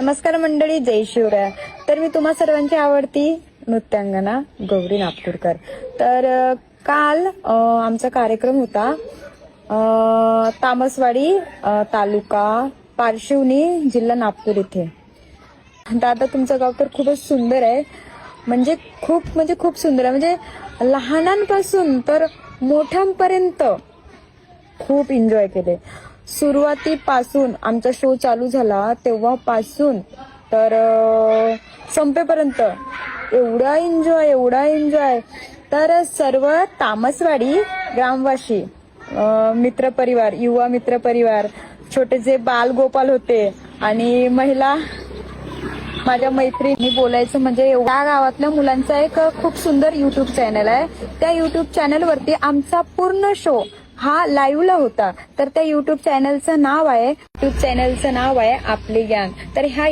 नमस्कार मंडळी, जय शिवराय. तर मी तुम्हा सर्वांची आवडती नृत्यांगना गौरी नागपूरकर. तर काल आमचा कार्यक्रम होता तामसवाडी तालुका पारशिवनी जिल्हा नागपूर इथे. दादा तुमचं गाव तर खूपच सुंदर आहे, म्हणजे खूप सुंदर आहे. म्हणजे लहानांपासून तर मोठ्यांपर्यंत खूप एन्जॉय केले. सुरुवातीपासून आमचा शो चालू झाला तेव्हापासून तर संपेपर्यंत एवढा एन्जॉय. तर सर्व तामसवाडी ग्रामवासी, मित्रपरिवार, युवा मित्रपरिवार, छोटे जे बाल गोपाल होते आणि महिला, माझ्या मैत्रिणी, बोलायचं म्हणजे या गावातल्या मुलांचा एक खूप सुंदर युट्यूब चॅनल आहे. त्या युट्यूब चॅनलवरती आमचा पूर्ण शो हा लाईव्हला होता. तर त्या युट्यूब चॅनलचं नाव आहे आपली गँग. तर ह्या